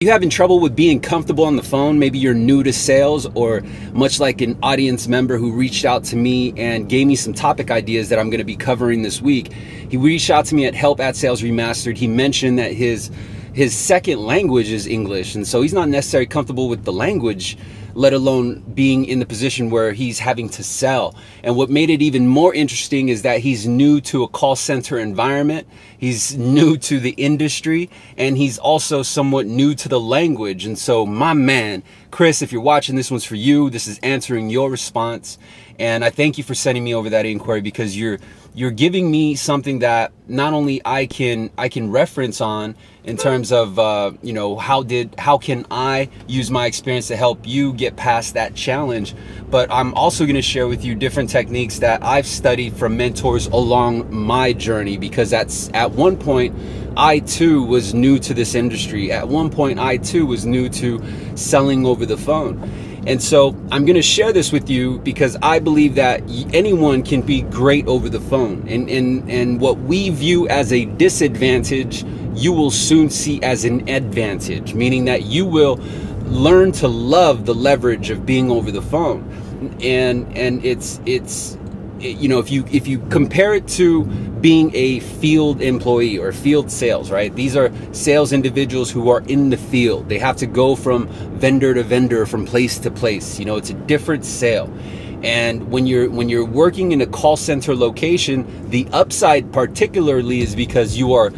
You having trouble with being comfortable on the phone? Maybe you're new to sales, or much like an audience member who reached out to me and gave me some topic ideas that I'm going to be covering this week. He reached out to me at help@salesremastered. He mentioned that his second language is English, and so he's not necessarily comfortable with the language, let alone being in the position where he's having to sell. And what made it even more interesting is that he's new to a call center environment, he's new to the industry, and he's also somewhat new to the language. And so, my man, Chris, if you're watching, this one's for you. This is answering your response. And I thank you for sending me over that inquiry, because you're giving me something that not only I can reference on in terms of how can I use my experience to help you get past that challenge, but I'm also going to share with you different techniques that I've studied from mentors along my journey, because at one point I too was new to this industry. At one point I too was new to selling over the phone. And so I'm going to share this with you because I believe that anyone can be great over the phone. And what we view as a disadvantage, you will soon see as an advantage, meaning that you will learn to love the leverage of being over the phone. And it's if you compare it to being a field employee or field sales, right? These are sales individuals who are in the field. They have to go from vendor to vendor, from place to place. It's a different sale. And when you're working in a call center location, the upside particularly is because you are,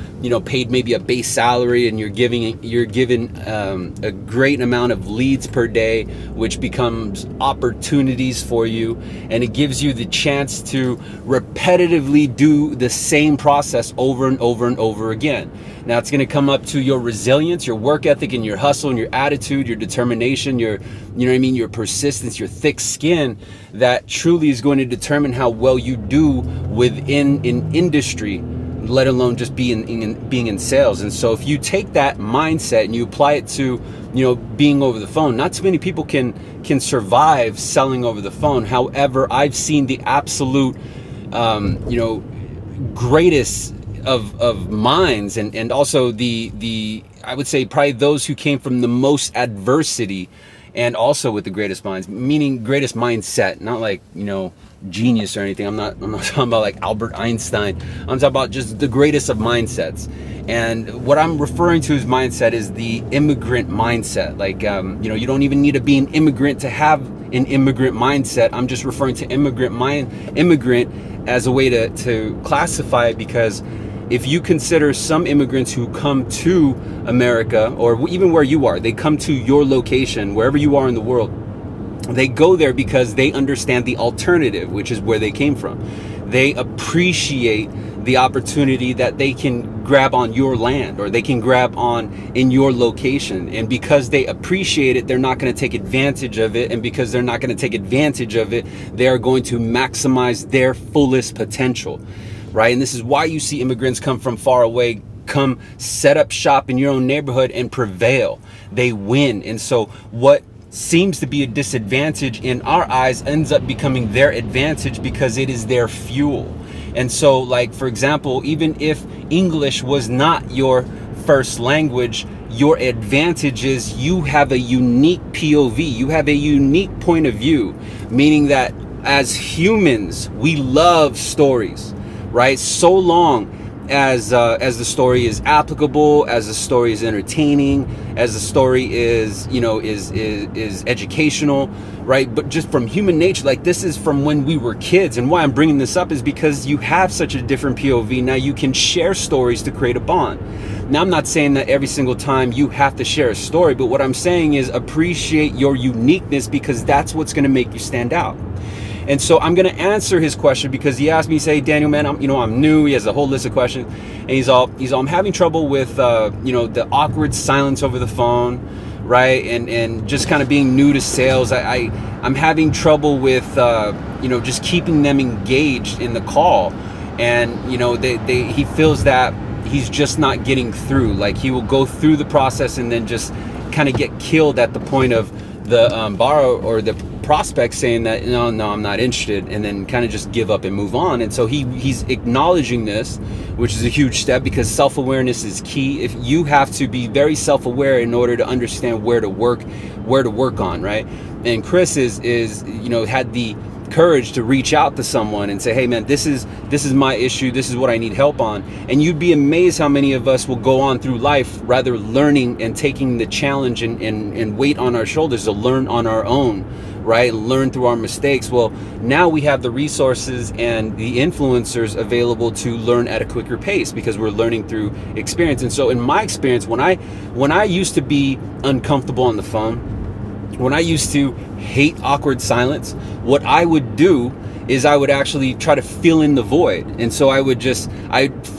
paid maybe a base salary, and you're given a great amount of leads per day, which becomes opportunities for you, and it gives you the chance to repetitively do the same process over and over and over again. Now it's going to come up to your resilience, your work ethic, and your hustle, and your attitude, your determination, your persistence, your thick skin, that truly is going to determine how well you do within an industry, let alone just being in sales. And so if you take that mindset and you apply it to, being over the phone, not too many people can survive selling over the phone. However, I've seen the absolute, greatest of minds, and also the I would say probably those who came from the most adversity, and also with the greatest minds, meaning greatest mindset, not like, genius or anything. I'm not talking about like Albert Einstein. I'm talking about just the greatest of mindsets. And what I'm referring to as mindset is the immigrant mindset. Like, you don't even need to be an immigrant to have an immigrant mindset. I'm just referring to immigrant as a way to classify it, because if you consider some immigrants who come to America, or even where you are, they come to your location, wherever you are in the world, they go there because they understand the alternative, which is where they came from. They appreciate the opportunity that they can grab on your land, or they can grab on in your location. And because they appreciate it, they're not going to take advantage of it. And because they're not going to take advantage of it, they are going to maximize their fullest potential. Right? And this is why you see immigrants come from far away, come set up shop in your own neighborhood and prevail. They win. And so what seems to be a disadvantage in our eyes ends up becoming their advantage, because it is their fuel. And so, like, for example, even if English was not your first language, your advantage is you have a unique POV. You have a unique point of view, meaning that as humans, we love stories. Right? So long as the story is applicable, as the story is entertaining, as the story is is educational, right? But just from human nature, like, this is from when we were kids. And why I'm bringing this up is because you have such a different POV. Now you can share stories to create a bond. Now I'm not saying that every single time you have to share a story, but what I'm saying is appreciate your uniqueness, because that's what's going to make you stand out. And so I'm going to answer his question, because he asked me, say, Daniel, man, I'm new. He has a whole list of questions, and he's all, I'm having trouble with, the awkward silence over the phone, right? And just kind of being new to sales. I'm having trouble with, just keeping them engaged in the call. And, he feels that he's just not getting through. Like, he will go through the process and then just kind of get killed at the point of the borrow, or the prospect saying that no, I'm not interested, and then kind of just give up and move on. And so he's acknowledging this, which is a huge step, because self-awareness is key. If you have to be very self-aware in order to understand where to work on, right? And Chris is had the courage to reach out to someone and say, hey man, this is my issue, this is what I need help on. And you'd be amazed how many of us will go on through life rather learning and taking the challenge and weight on our shoulders to learn on our own, right? Learn through our mistakes. Well, now we have the resources and the influencers available to learn at a quicker pace because we're learning through experience. And so in my experience, when I used to be uncomfortable on the phone, when I used to hate awkward silence, what I would do is I would actually try to fill in the void. And so I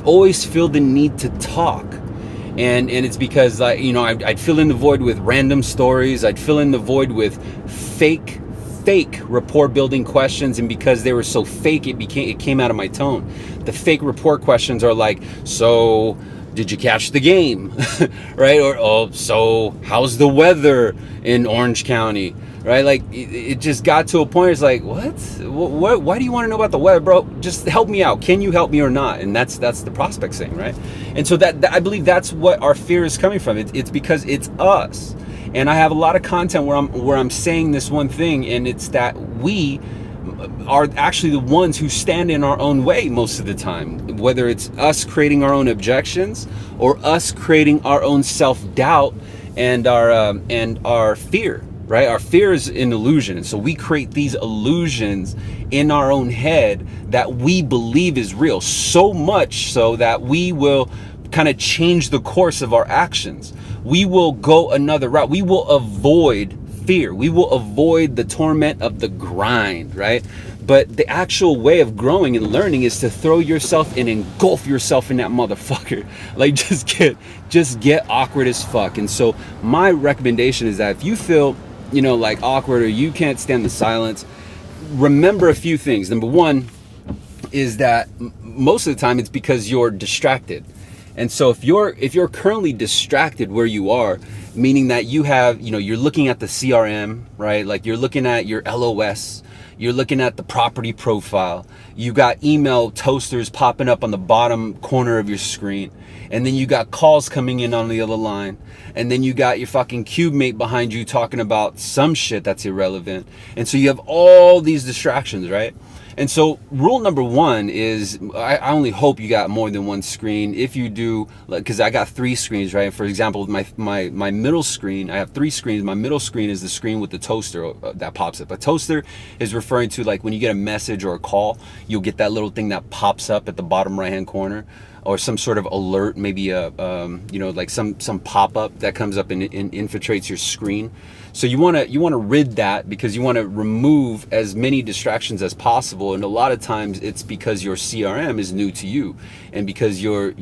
always feel the need to talk. And it's because I'd fill in the void with random stories. I'd fill in the void with fake rapport building questions, and because they were so fake, it came out of my tone. The fake rapport questions are like, so did you catch the game? Right? Or, oh, so how's the weather in Orange County? Right? Like it just got to a point, it's like, what? Why do you want to know about the weather, bro? Just help me out. Can you help me or not? And that's the prospect saying, right? And so that I believe that's what our fear is coming from. It's because it's us. And I have a lot of content where I'm saying this one thing, and it's that we are actually the ones who stand in our own way most of the time, whether it's us creating our own objections or us creating our own self-doubt and our fear, right? Our fear is an illusion. And so we create these illusions in our own head that we believe is real, so much so that we will kind of change the course of our actions. We will go another route. We will avoid fear. We will avoid the torment of the grind, right? But the actual way of growing and learning is to throw yourself and engulf yourself in that motherfucker. Like just get awkward as fuck. And so my recommendation is that if you feel, like awkward or you can't stand the silence, remember a few things. Number one is that most of the time it's because you're distracted. And so if you're currently distracted where you are, meaning that you have, you're looking at the CRM, right? Like you're looking at your LOS, you're looking at the property profile, you got email toasters popping up on the bottom corner of your screen, and then you got calls coming in on the other line, and then you got your fucking cube mate behind you talking about some shit that's irrelevant. And so you have all these distractions, right? And so rule number one is, I only hope you got more than one screen. If you do, because I got 3 screens, right? For example, my middle screen, I have 3 screens. My middle screen is the screen with the toaster that pops up. A toaster is referring to like when you get a message or a call, you'll get that little thing that pops up at the bottom right-hand corner, or some sort of alert, maybe like some pop-up that comes up and infiltrates your screen. So you want to rid that, because you want to remove as many distractions as possible. And a lot of times it's because your CRM is new to you, and because you're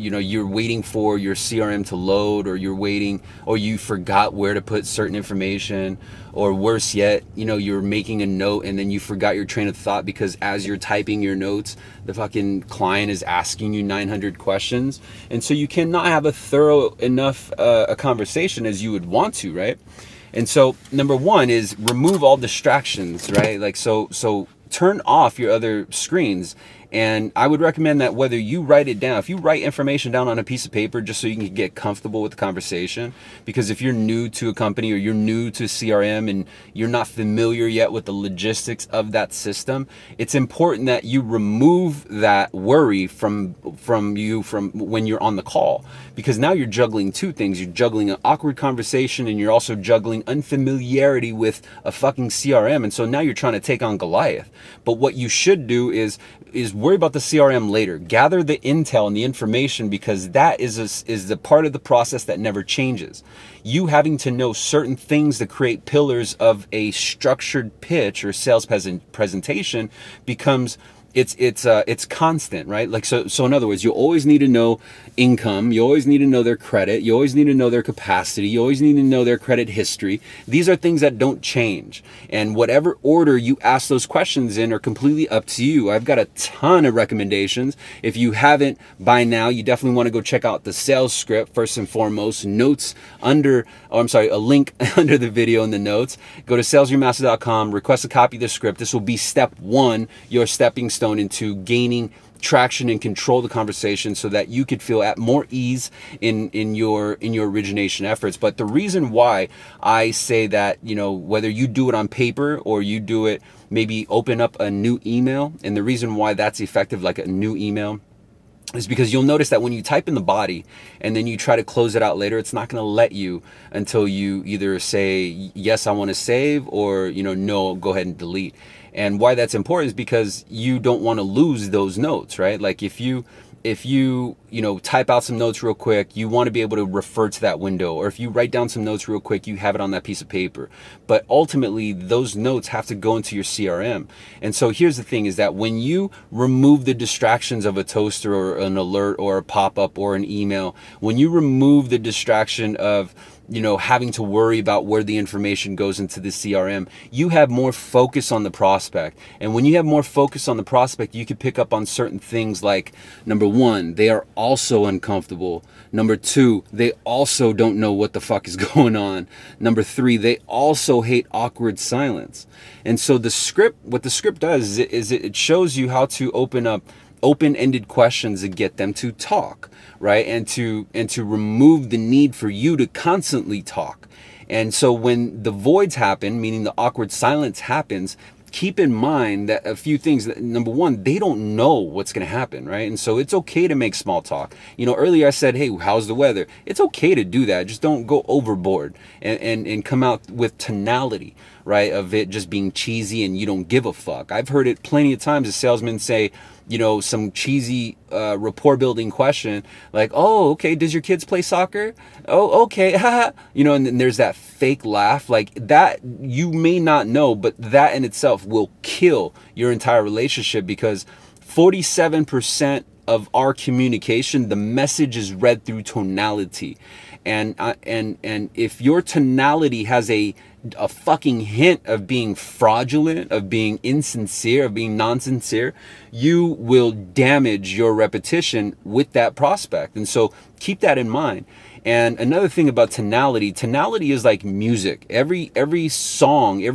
waiting for your CRM to load, or you forgot where to put certain information, or worse yet, you're making a note and then you forgot your train of thought because as you're typing your notes, the fucking client is asking you 900 questions. And so you cannot have a thorough enough a conversation as you would want to, right? And so number one is remove all distractions, right? Like, so turn off your other screens. And I would recommend that whether you write it down, if you write information down on a piece of paper just so you can get comfortable with the conversation, because if you're new to a company or you're new to CRM and you're not familiar yet with the logistics of that system, it's important that you remove that worry from when you're on the call, because now you're juggling 2 things. You're juggling an awkward conversation and you're also juggling unfamiliarity with a fucking CRM. And so now you're trying to take on Goliath. But what you should do is worry about the CRM later. Gather the intel and the information, because that is the part of the process that never changes. You having to know certain things to create pillars of a structured pitch or sales presentation becomes it's constant, right? Like, so in other words, you always need to know income, you always need to know their credit, you always need to know their capacity, you always need to know their credit history. These are things that don't change, and whatever order you ask those questions in are completely up to you. I've got a ton of recommendations. If you haven't by now, you definitely want to go check out the sales script. First and foremost, notes under, oh, I'm sorry, a link under the video in the notes. Go to salesyourmaster.com, request a copy of the script. This will be step one, your stepping stone into gaining traction and control the conversation so that you could feel at more ease in your origination efforts. But the reason why I say that, whether you do it on paper or you do it, maybe open up a new email, and the reason why that's effective, like a new email, is because you'll notice that when you type in the body and then you try to close it out later, it's not going to let you until you either say, yes, I want to save, or, no, go ahead and delete. And why that's important is because you don't want to lose those notes, right? Like if you type out some notes real quick, you want to be able to refer to that window. Or if you write down some notes real quick, you have it on that piece of paper. But ultimately, those notes have to go into your CRM. And so here's the thing, is that when you remove the distractions of a toaster or an alert or a pop-up or an email, when you remove the distraction of having to worry about where the information goes into the CRM, you have more focus on the prospect. And when you have more focus on the prospect, you can pick up on certain things like, number one, they are also uncomfortable. Number two, they also don't know what the fuck is going on. Number three, they also hate awkward silence. And so what the script does is it shows you how to open up open-ended questions and get them to talk, right? And to remove the need for you to constantly talk. And so when the voids happen, meaning the awkward silence happens, keep in mind that a few things. Number one, they don't know what's going to happen, right? And so it's okay to make small talk. Earlier I said, hey, how's the weather? It's okay to do that. Just don't go overboard and come out with tonality, right? Of it just being cheesy and you don't give a fuck. I've heard it plenty of times as salesmen say, some cheesy rapport building question like, oh, okay, does your kids play soccer? Oh, okay. And then there's that fake laugh like that. You may not know, but that in itself will kill your entire relationship, because 47% of our communication, the message is read through tonality. And if your tonality has a fucking hint of being fraudulent, of being insincere, of being non-sincere, you will damage your repetition with that prospect. And so keep that in mind. And another thing about tonality is like music. Every song,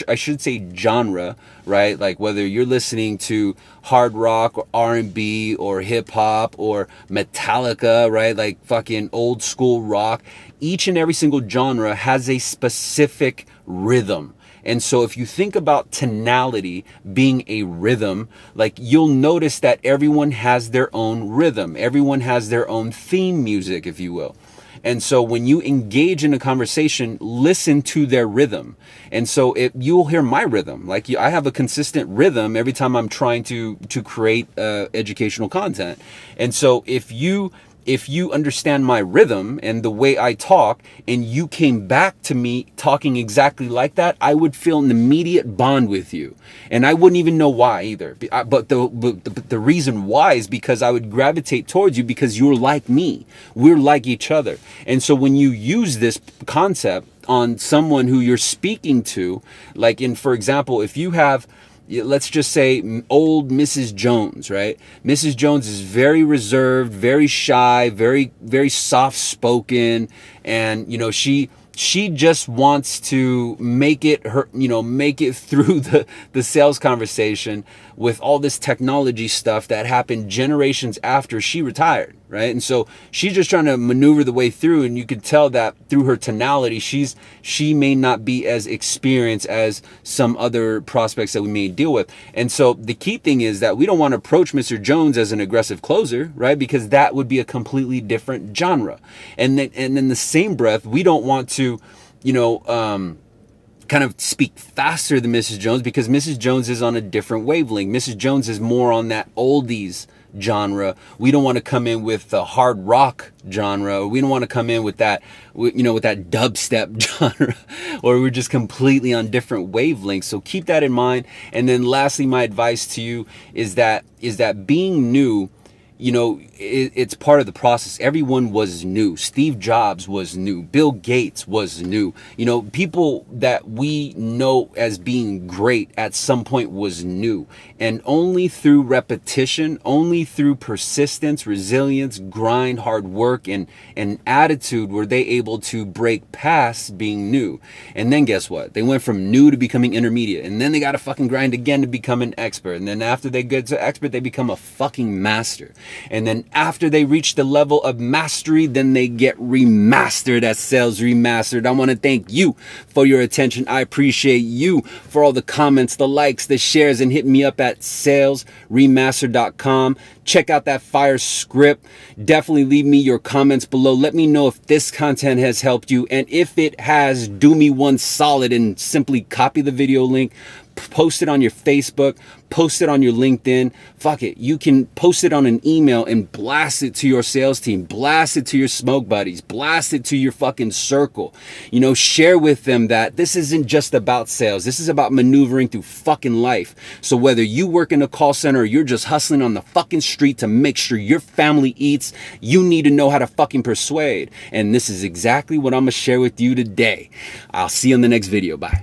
I should say genre, right? Like whether you're listening to hard rock or R&B or hip hop or Metallica, right? Like fucking old school rock. Each and every single genre has a specific rhythm. And so if you think about tonality being a rhythm, like you'll notice that everyone has their own rhythm. Everyone has their own theme music, if you will. And so when you engage in a conversation, listen to their rhythm. And so you'll hear my rhythm. Like I have a consistent rhythm every time I'm trying to create educational content. And so if you understand my rhythm and the way I talk, and you came back to me talking exactly like that, I would feel an immediate bond with you. And I wouldn't even know why either. But the reason why is because I would gravitate towards you because you're like me. We're like each other. And so when you use this concept on someone who you're speaking to, like for example, if you have, let's just say old Mrs. Jones, right? Mrs. Jones is very reserved, very shy, very, very soft spoken. And, she just wants to make it through the sales conversation with all this technology stuff that happened generations after she retired, right? And so she's just trying to maneuver the way through, and you could tell that through her tonality, she may not be as experienced as some other prospects that we may deal with. And so the key thing is that we don't want to approach Mr. Jones as an aggressive closer, right? Because that would be a completely different genre. And then in the same breath, we don't want to, kind of speak faster than Mrs. Jones, because Mrs. Jones is on a different wavelength. Mrs. Jones is more on that oldies genre. We don't want to come in with the hard rock genre. We don't want to come in with that, with that dubstep genre, or we're just completely on different wavelengths. So keep that in mind. And then lastly, my advice to you is that being new, it's part of the process. Everyone was new. Steve Jobs was new. Bill Gates was new. People that we know as being great at some point was new. And only through repetition, only through persistence, resilience, grind, hard work, and attitude were they able to break past being new. And then guess what? They went from new to becoming intermediate. And then they got to fucking grind again to become an expert. And then after they get to expert, they become a fucking master. And then after they reach the level of mastery, then they get remastered as Sales Remastered. I want to thank you for your attention. I appreciate you for all the comments, the likes, the shares, and hit me up at salesremastered.com. Check out that fire script. Definitely leave me your comments below. Let me know if this content has helped you. And if it has, do me one solid and simply copy the video link, post it on your Facebook, post it on your LinkedIn. Fuck it. You can post it on an email and blast it to your sales team, blast it to your smoke buddies, blast it to your fucking circle. Share with them that this isn't just about sales. This is about maneuvering through fucking life. So whether you work in a call center or you're just hustling on the fucking street to make sure your family eats, you need to know how to fucking persuade. And this is exactly what I'm going to share with you today. I'll see you in the next video. Bye.